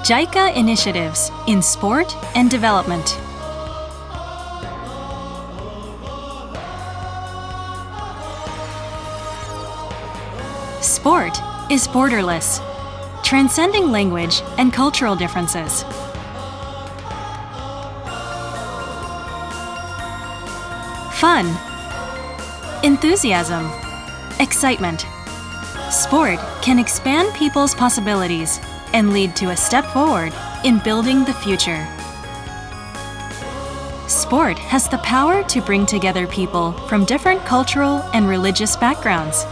JICA initiatives in sport and development. Sport is borderless, transcending language and cultural differences. Fun, enthusiasm, excitement. Sport can expand people's possibilities and lead to a step forward in building the future. Sport has the power to bring together people from different cultural and religious backgrounds.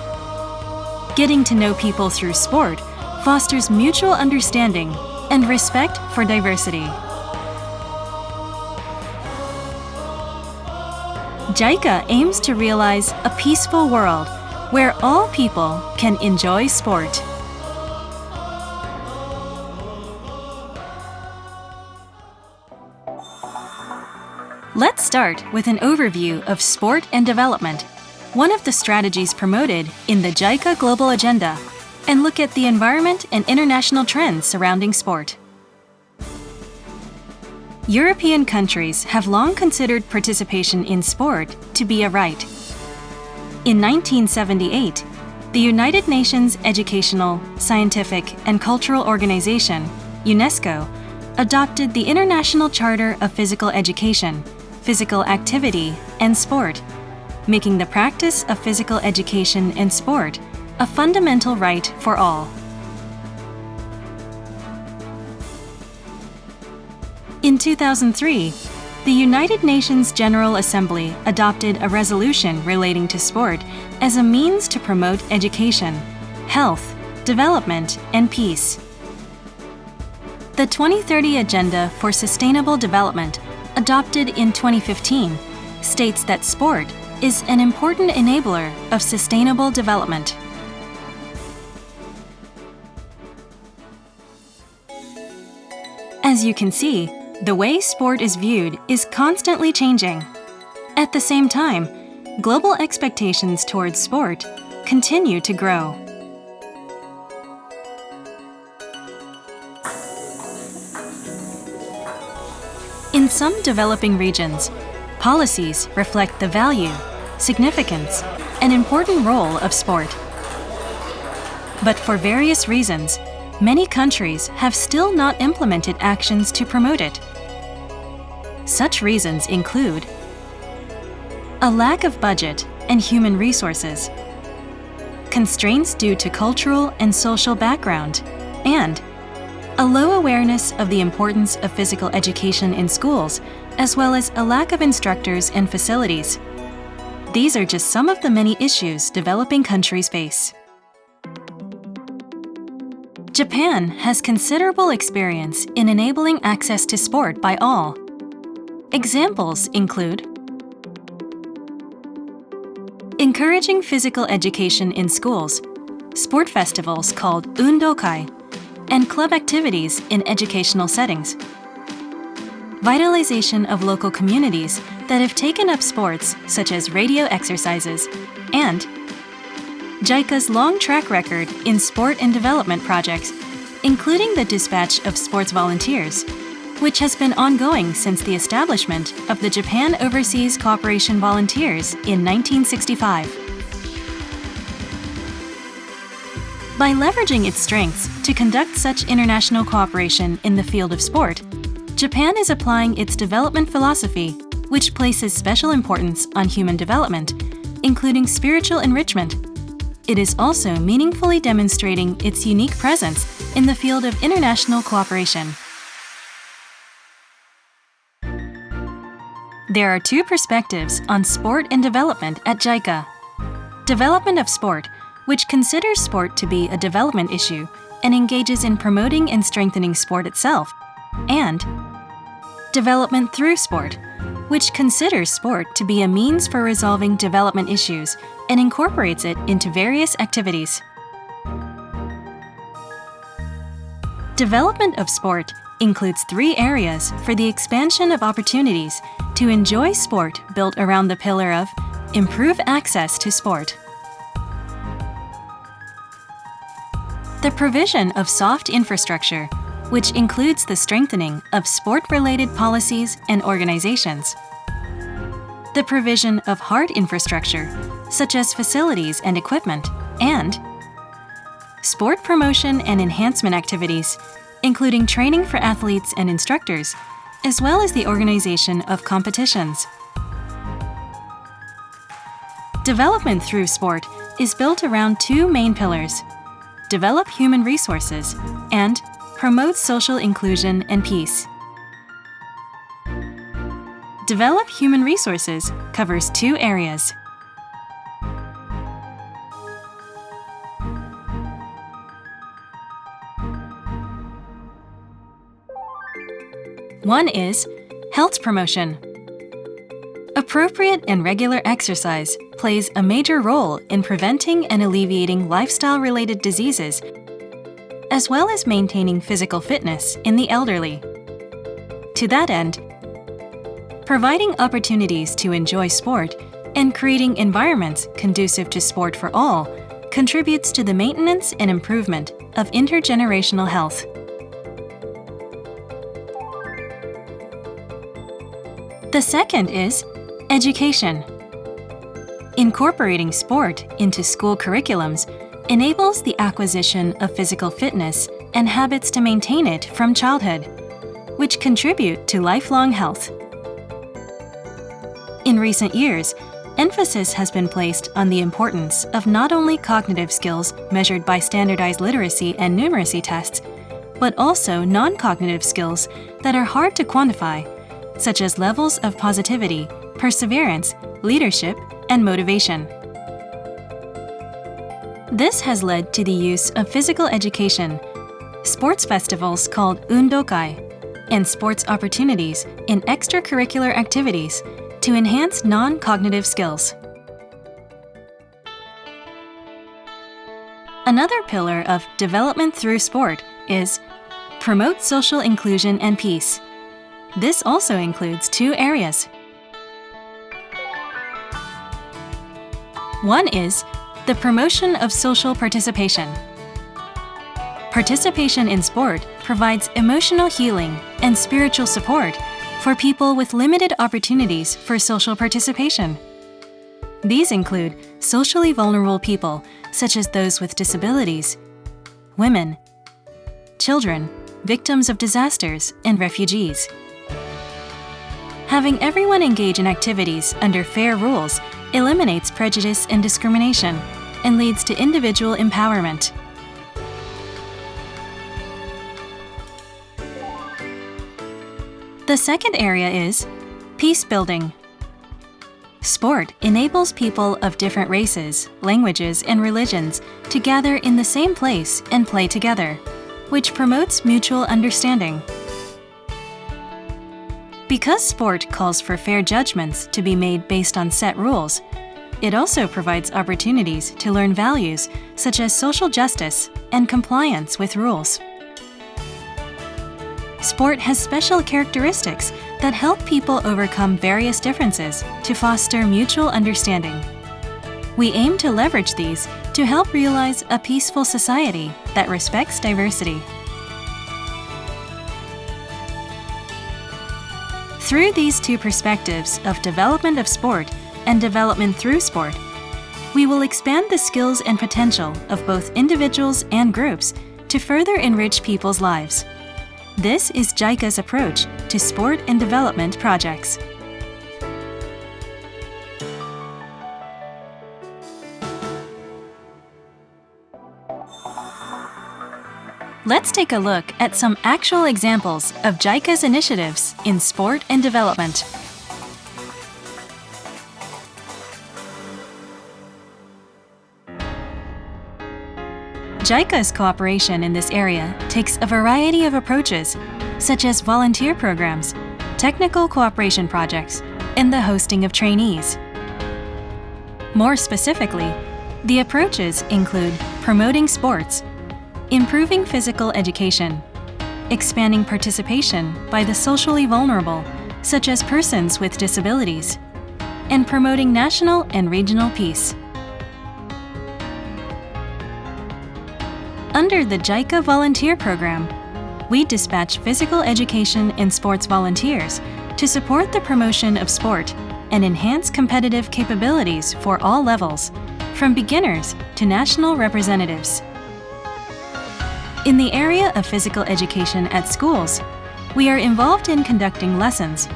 Getting to know people through sport fosters mutual understanding and respect for diversity. JICA aims to realize a peaceful world where all people can enjoy sport. Let's start with an overview of sport and development, one of the strategies promoted in the JICA Global Agenda, and look at the environment and international trends surrounding sport. European countries have long considered participation in sport to be a right. In 1978, the United Nations Educational, Scientific, and Cultural Organization, UNESCO, adopted the International Charter of Physical Education, Physical Activity, and Sport, making the practice of physical education and sport a fundamental right for all. In 2003, the United Nations General Assembly adopted a resolution relating to sport as a means to promote education, health, development, and peace. The 2030 Agenda for Sustainable Development, adopted in 2015, states that sport is an important enabler of sustainable development. As you can see, the way sport is viewed is constantly changing. At the same time, global expectations towards sport continue to grow. In some developing regions, policies reflect the value, significance, and important role of sport. But for various reasons, many countries have still not implemented actions to promote it. Such reasons include a lack of budget and human resources, constraints due to cultural and social background, and a low awareness of the importance of physical education in schools, as well as a lack of instructors and facilities. These are just some of the many issues developing countries face. Japan has considerable experience in enabling access to sport by all. Examples include encouraging physical education in schools, sport festivals called undokai, and club activities in educational settings. Vitalization of local communities that have taken up sports such as radio exercises, and JICA's long track record in sport and development projects, including the dispatch of sports volunteers, which has been ongoing since the establishment of the Japan Overseas Cooperation Volunteers in 1965. By leveraging its strengths to conduct such international cooperation in the field of sport, Japan is applying its development philosophy, which places special importance on human development, including spiritual enrichment. It is also meaningfully demonstrating its unique presence in the field of international cooperation. There are two perspectives on sport and development at JICA. Development of sport, which considers sport to be a development issue and engages in promoting and strengthening sport itself, and development through sport, which considers sport to be a means for resolving development issues and incorporates it into various activities. Development of sport includes 3 areas for the expansion of opportunities to enjoy sport built around the pillar of improve access to sport. The provision of soft infrastructure, which includes the strengthening of sport-related policies and organizations, the provision of hard infrastructure, such as facilities and equipment, and sport promotion and enhancement activities, including training for athletes and instructors, as well as the organization of competitions. Development through sport is built around two main pillars: develop human resources and promote social inclusion and peace. Develop human resources covers two areas. One is health promotion. Appropriate and regular exercise plays a major role in preventing and alleviating lifestyle-related diseases, as well as maintaining physical fitness in the elderly. To that end, providing opportunities to enjoy sport and creating environments conducive to sport for all contributes to the maintenance and improvement of intergenerational health. The second is education. Incorporating sport into school curriculums enables the acquisition of physical fitness and habits to maintain it from childhood, which contribute to lifelong health. In recent years, emphasis has been placed on the importance of not only cognitive skills measured by standardized literacy and numeracy tests, but also non-cognitive skills that are hard to quantify, such as levels of positivity, perseverance, leadership, and motivation. This has led to the use of physical education, sports festivals called undokai, and sports opportunities in extracurricular activities to enhance non-cognitive skills. Another pillar of development through sport is promote social inclusion and peace. This also includes two areas. One is the promotion of social participation. Participation in sport provides emotional healing and spiritual support for people with limited opportunities for social participation. These include socially vulnerable people, such as those with disabilities, women, children, victims of disasters, and refugees. Having everyone engage in activities under fair rules eliminates prejudice and discrimination and leads to individual empowerment. The second area is peace building. Sport enables people of different races, languages, and religions to gather in the same place and play together, which promotes mutual understanding. Because sport calls for fair judgments to be made based on set rules, it also provides opportunities to learn values such as social justice and compliance with rules. Sport has special characteristics that help people overcome various differences to foster mutual understanding. We aim to leverage these to help realize a peaceful society that respects diversity. Through these two perspectives of development of sport and development through sport, we will expand the skills and potential of both individuals and groups to further enrich people's lives. This is JICA's approach to sport and development projects. Let's take a look at some actual examples of JICA's initiatives in sport and development. JICA's cooperation in this area takes a variety of approaches, such as volunteer programs, technical cooperation projects, and the hosting of trainees. More specifically, the approaches include promoting sports, improving physical education, expanding participation by the socially vulnerable, such as persons with disabilities, and promoting national and regional peace. Under the JICA Volunteer Program, we dispatch physical education and sports volunteers to support the promotion of sport and enhance competitive capabilities for all levels, from beginners to national representatives. In the area of physical education at schools, we are involved in conducting lessons,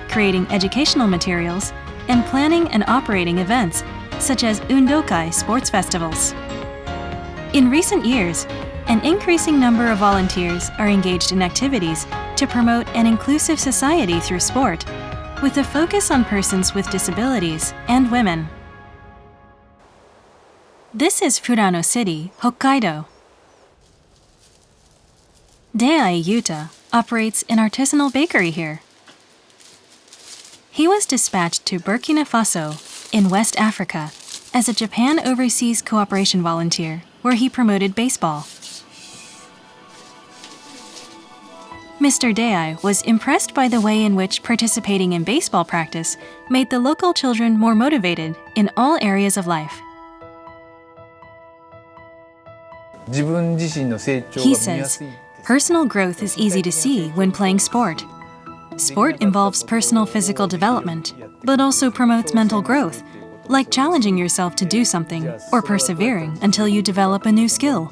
creating educational materials, and planning and operating events such as Undokai sports festivals. In recent years, an increasing number of volunteers are engaged in activities to promote an inclusive society through sport, with a focus on persons with disabilities and women. This is Furano City, Hokkaido. Dei Yuta operates an artisanal bakery here. He was dispatched to Burkina Faso in West Africa as a Japan Overseas Cooperation volunteer, where he promoted baseball. Mr. Dei was impressed by the way in which participating in baseball practice made the local children more motivated in all areas of life. He says, personal growth is easy to see when playing sport. Sport involves personal physical development, but also promotes mental growth, like challenging yourself to do something or persevering until you develop a new skill.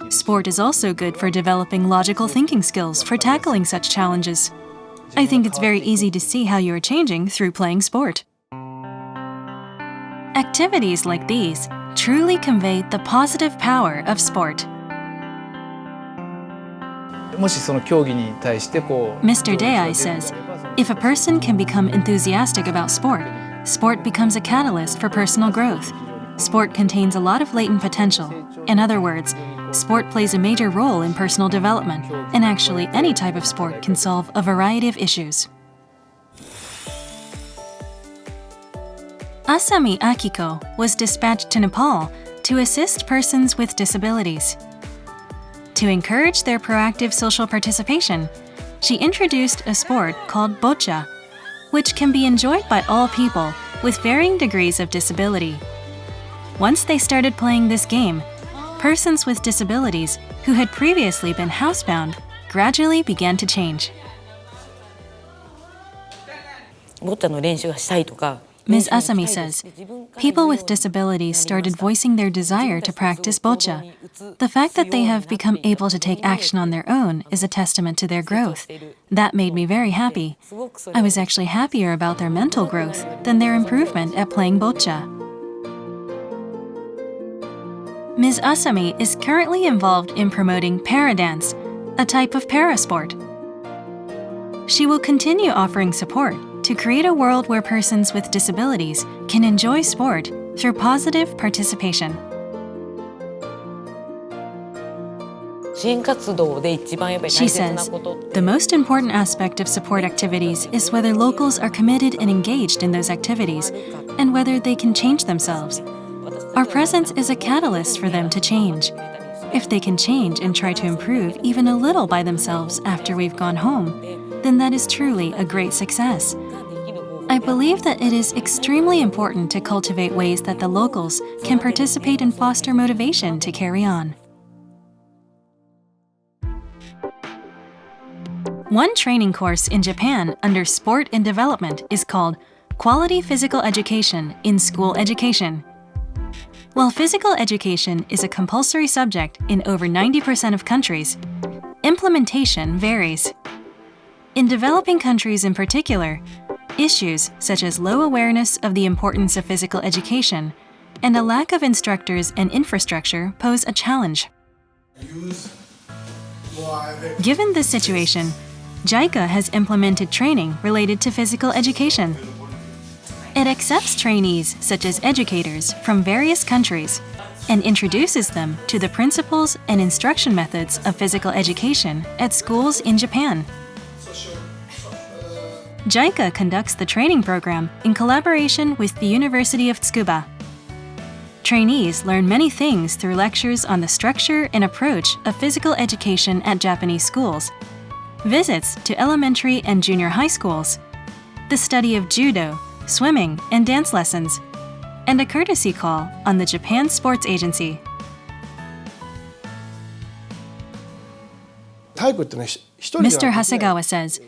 Sport is also good for developing logical thinking skills for tackling such challenges. I think it's very easy to see how you are changing through playing sport. Activities like these truly convey the positive power of sport. Mr. Dei says, if a person can become enthusiastic about sport, sport becomes a catalyst for personal growth. Sport contains a lot of latent potential. In other words, sport plays a major role in personal development, and actually any type of sport can solve a variety of issues. Asami Akiko was dispatched to Nepal to assist persons with disabilities. To encourage their proactive social participation, she introduced a sport called boccia, which can be enjoyed by all people with varying degrees of disability. Once they started playing this game, persons with disabilities who had previously been housebound gradually began to change. Ms. Asami says, people with disabilities started voicing their desire to practice boccia. The fact that they have become able to take action on their own is a testament to their growth. That made me very happy. I was actually happier about their mental growth than their improvement at playing boccia. Ms. Asami is currently involved in promoting paradance, a type of parasport. She will continue offering support to create a world where persons with disabilities can enjoy sport through positive participation. She says, the most important aspect of support activities is whether locals are committed and engaged in those activities, and whether they can change themselves. Our presence is a catalyst for them to change. If they can change and try to improve even a little by themselves after we've gone home, then that is truly a great success. I believe that it is extremely important to cultivate ways that the locals can participate and foster motivation to carry on. One training course in Japan under Sport and Development is called Quality Physical Education in School Education. While physical education is a compulsory subject in over 90% of countries, implementation varies. In developing countries in particular, issues such as low awareness of the importance of physical education and a lack of instructors and infrastructure pose a challenge. Given this situation, JICA has implemented training related to physical education. It accepts trainees such as educators from various countries and introduces them to the principles and instruction methods of physical education at schools in Japan. JICA conducts the training program in collaboration with the University of Tsukuba. Trainees learn many things through lectures on the structure and approach of physical education at Japanese schools, visits to elementary and junior high schools, the study of judo, swimming, and dance lessons, and a courtesy call on the Japan Sports Agency. Mr. Hasegawa says,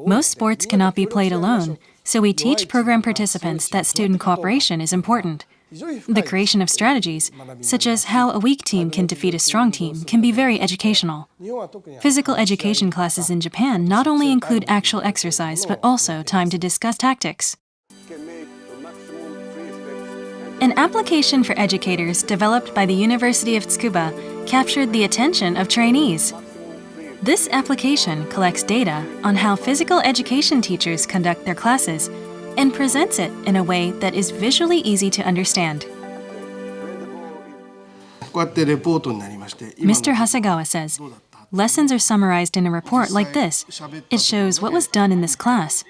most sports cannot be played alone, so we teach program participants that student cooperation is important. The creation of strategies, such as how a weak team can defeat a strong team, can be very educational. Physical education classes in Japan not only include actual exercise, but also time to discuss tactics. An application for educators developed by the University of Tsukuba captured the attention of trainees. This application collects data on how physical education teachers conduct their classes and presents it in a way that is visually easy to understand. Mr. Hasegawa says, lessons are summarized in a report like this. It shows what was done in this class.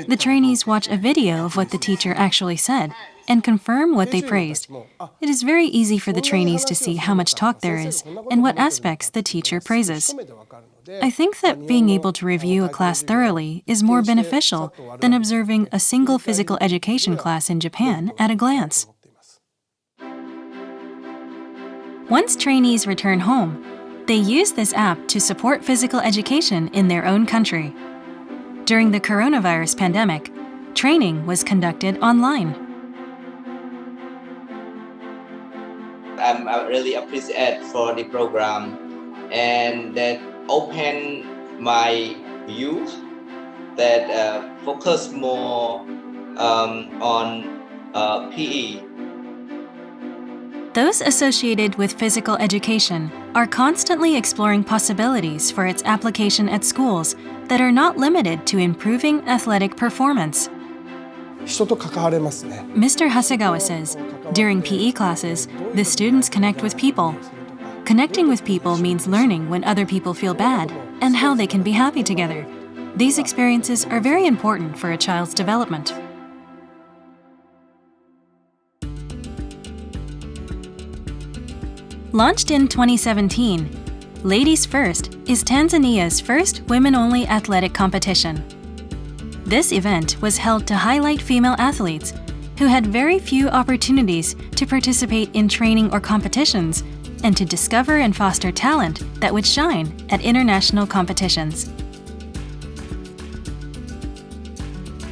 The trainees watch a video of what the teacher actually said and confirm what they praised. It is very easy for the trainees to see how much talk there is and what aspects the teacher praises. I think that being able to review a class thoroughly is more beneficial than observing a single physical education class in Japan at a glance. Once trainees return home, they use this app to support physical education in their own country. During the coronavirus pandemic, training was conducted online. I'm really appreciate for the program and that open my view that focus more on PE. Those associated with physical education are constantly exploring possibilities for its application at schools that are not limited to improving athletic performance. Mr. Hasegawa says, during PE classes, the students connect with people. Connecting with people means learning when other people feel bad and how they can be happy together. These experiences are very important for a child's development. Launched in 2017, Ladies First is Tanzania's first women-only athletic competition. This event was held to highlight female athletes who had very few opportunities to participate in training or competitions and to discover and foster talent that would shine at international competitions.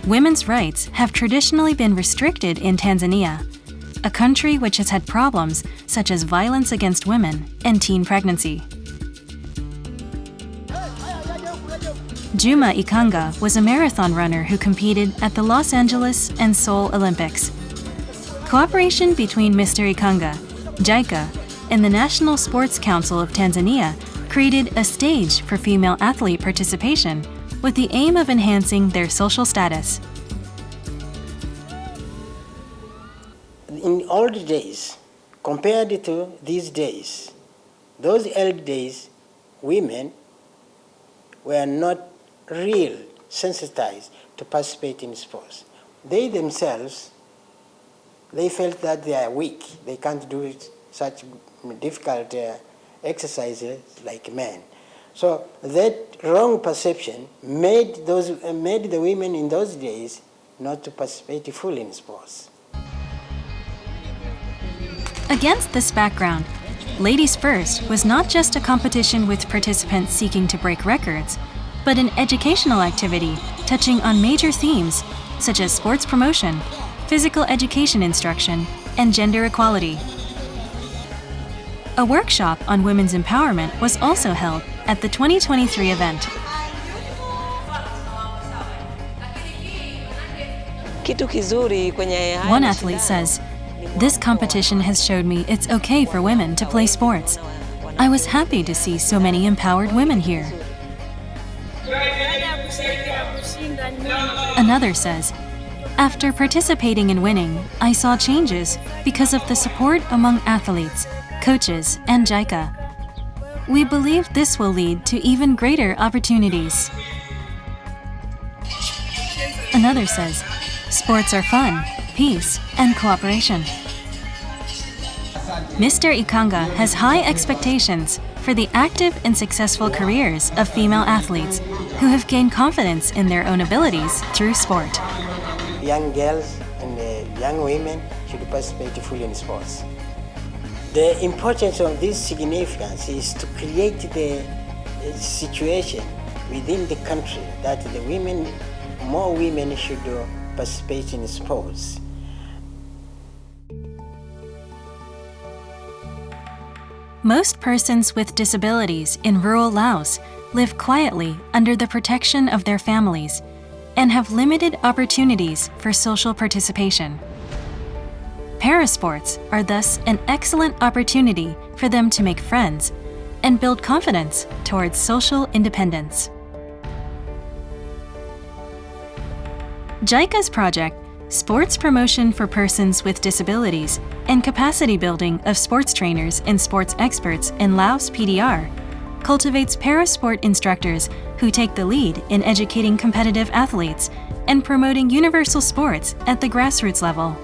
Women's rights have traditionally been restricted in Tanzania, a country which has had problems such as violence against women and teen pregnancy. Juma Ikanga was a marathon runner who competed at the Los Angeles and Seoul Olympics. Cooperation between Mr. Ikanga, JICA, and the National Sports Council of Tanzania created a stage for female athlete participation with the aim of enhancing their social status. In old days, compared to these days, those old days, women were not real sensitized to participate in sports. They themselves, they felt that they are weak. They can't do such difficult exercises like men. So that wrong perception made the women in those days not to participate fully in sports. Against this background, Ladies First was not just a competition with participants seeking to break records, but an educational activity touching on major themes such as sports promotion, physical education instruction, and gender equality. A workshop on women's empowerment was also held at the 2023 event. One athlete says, "This competition has showed me it's okay for women to play sports. I was happy to see so many empowered women here." Another says, "After participating and winning, I saw changes because of the support among athletes, coaches, and JICA. We believe this will lead to even greater opportunities." Another says, "Sports are fun, peace, and cooperation." Mr. Ikanga has high expectations for the active and successful careers of female athletes who have gained confidence in their own abilities through sport. Young girls and young women should participate fully in sports. The importance of this significance is to create the situation within the country that more women should participate in sports. Most persons with disabilities in rural Laos live quietly under the protection of their families and have limited opportunities for social participation. Parasports are thus an excellent opportunity for them to make friends and build confidence towards social independence. JICA's project, Sports Promotion for Persons with Disabilities and Capacity Building of Sports Trainers and Sports Experts in Laos PDR, cultivates parasport instructors who take the lead in educating competitive athletes and promoting universal sports at the grassroots level.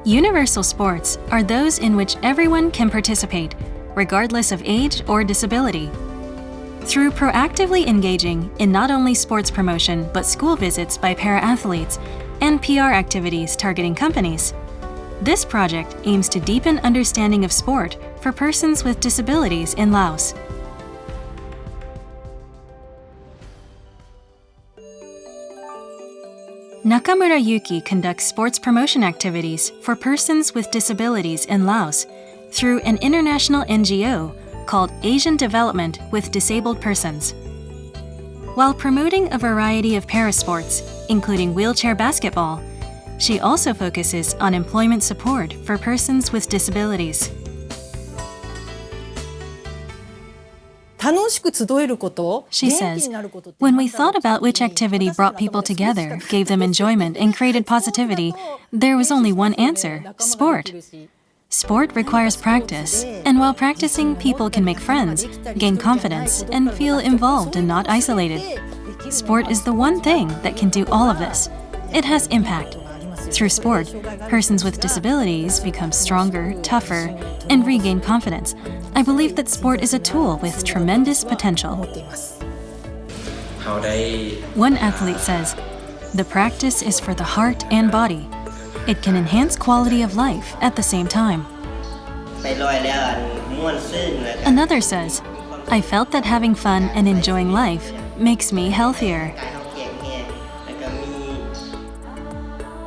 Universal sports are those in which everyone can participate, regardless of age or disability. Through proactively engaging in not only sports promotion but school visits by para-athletes and PR activities targeting companies, this project aims to deepen understanding of sport for persons with disabilities in Laos. Nakamura Yuki conducts sports promotion activities for persons with disabilities in Laos through an international NGO called Asian Development with Disabled Persons. While promoting a variety of parasports, including wheelchair basketball, she also focuses on employment support for persons with disabilities. She says, when we thought about which activity brought people together, gave them enjoyment, and created positivity, there was only one answer: sport. Sport requires practice, and while practicing, people can make friends, gain confidence, and feel involved and not isolated. Sport is the one thing that can do all of this. It has impact. Through sport, persons with disabilities become stronger, tougher, and regain confidence. I believe that sport is a tool with tremendous potential. One athlete says, "The practice is for the heart and body. It can enhance quality of life at the same time." Another says, "I felt that having fun and enjoying life makes me healthier."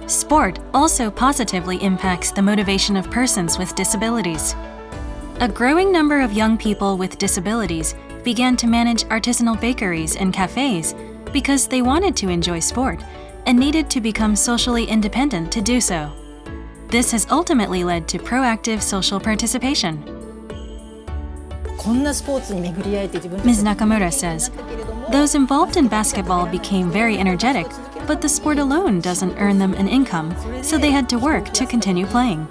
Sport also positively impacts the motivation of persons with disabilities. A growing number of young people with disabilities began to manage artisanal bakeries and cafes because they wanted to enjoy sport and needed to become socially independent to do so. This has ultimately led to proactive social participation. Ms. Nakamura says, "Those involved in basketball became very energetic, but the sport alone doesn't earn them an income, so they had to work to continue playing.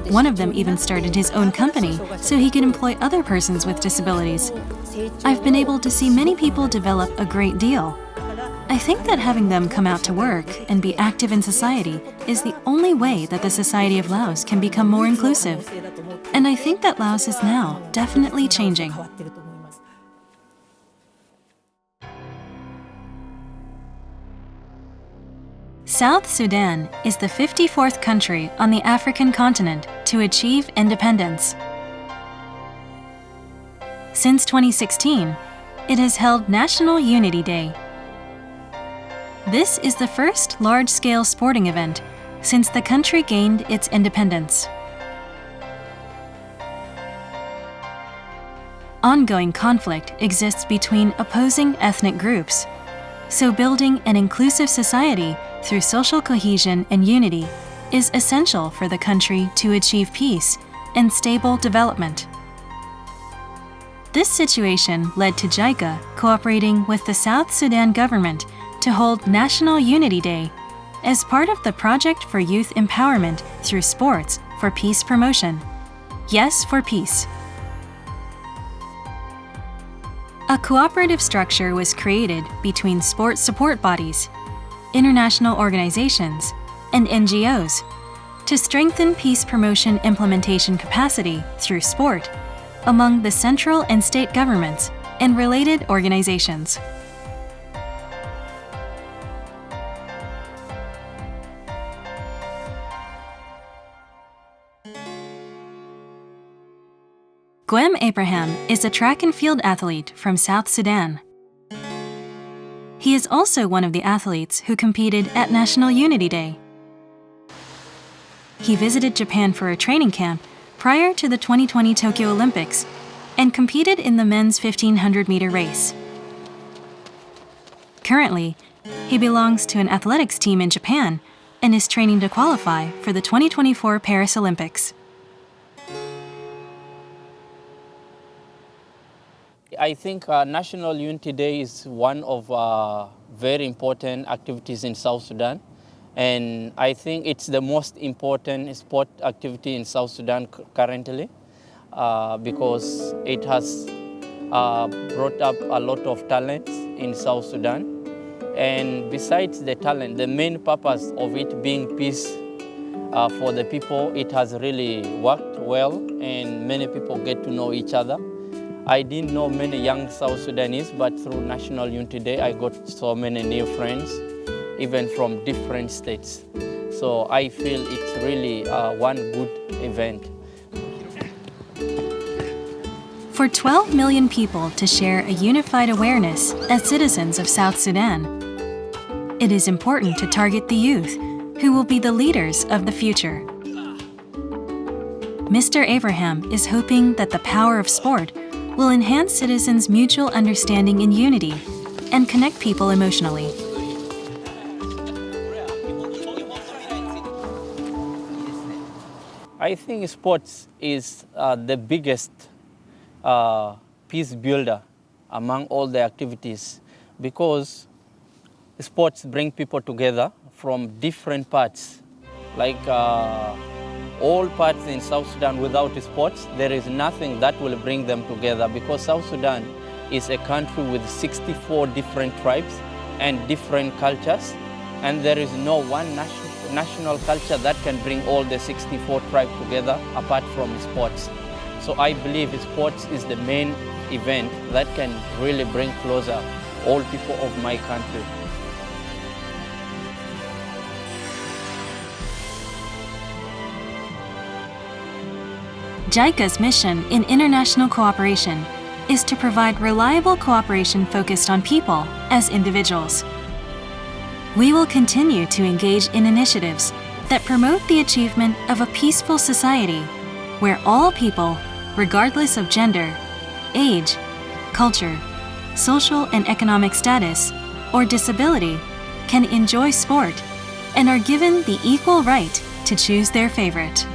One of them even started his own company so he could employ other persons with disabilities. I've been able to see many people develop a great deal. I think that having them come out to work and be active in society is the only way that the society of Laos can become more inclusive. And I think that Laos is now definitely changing." South Sudan is the 54th country on the African continent to achieve independence. Since 2016, it has held National Unity Day. This is the first large-scale sporting event since the country gained its independence. Ongoing conflict exists between opposing ethnic groups, so building an inclusive society through social cohesion and unity is essential for the country to achieve peace and stable development. This situation led to JICA cooperating with the South Sudan government to hold National Unity Day as part of the Project for Youth Empowerment through Sports for Peace Promotion. Yes for Peace. A cooperative structure was created between sports support bodies, international organizations, and NGOs to strengthen peace promotion implementation capacity through sport among the central and state governments and related organizations. Guem Abraham is a track and field athlete from South Sudan. He is also one of the athletes who competed at National Unity Day. He visited Japan for a training camp prior to the 2020 Tokyo Olympics and competed in the men's 1500-meter race. Currently, he belongs to an athletics team in Japan and is training to qualify for the 2024 Paris Olympics. I think National Unity Day is one of very important activities in South Sudan. And I think it's the most important sport activity in South Sudan currently because it has brought up a lot of talents in South Sudan. And besides the talent, the main purpose of it being peace for the people, it has really worked well and many people get to know each other. I didn't know many young South Sudanese, but through National Unity Day, I got so many new friends, even from different states. So I feel it's really one good event. For 12 million people to share a unified awareness as citizens of South Sudan, it is important to target the youth, who will be the leaders of the future. Mr. Abraham is hoping that the power of sport will enhance citizens' mutual understanding and unity and connect people emotionally. I think sports is the biggest peace builder among all the activities because sports bring people together from different parts. Like all parts in South Sudan, without sports, there is nothing that will bring them together because South Sudan is a country with 64 different tribes and different cultures, and there is no one national culture that can bring all the 64 tribes together apart from sports. So I believe sports is the main event that can really bring closer all people of my country. JICA's mission in international cooperation is to provide reliable cooperation focused on people as individuals. We will continue to engage in initiatives that promote the achievement of a peaceful society where all people, regardless of gender, age, culture, social and economic status, or disability, can enjoy sport and are given the equal right to choose their favorite.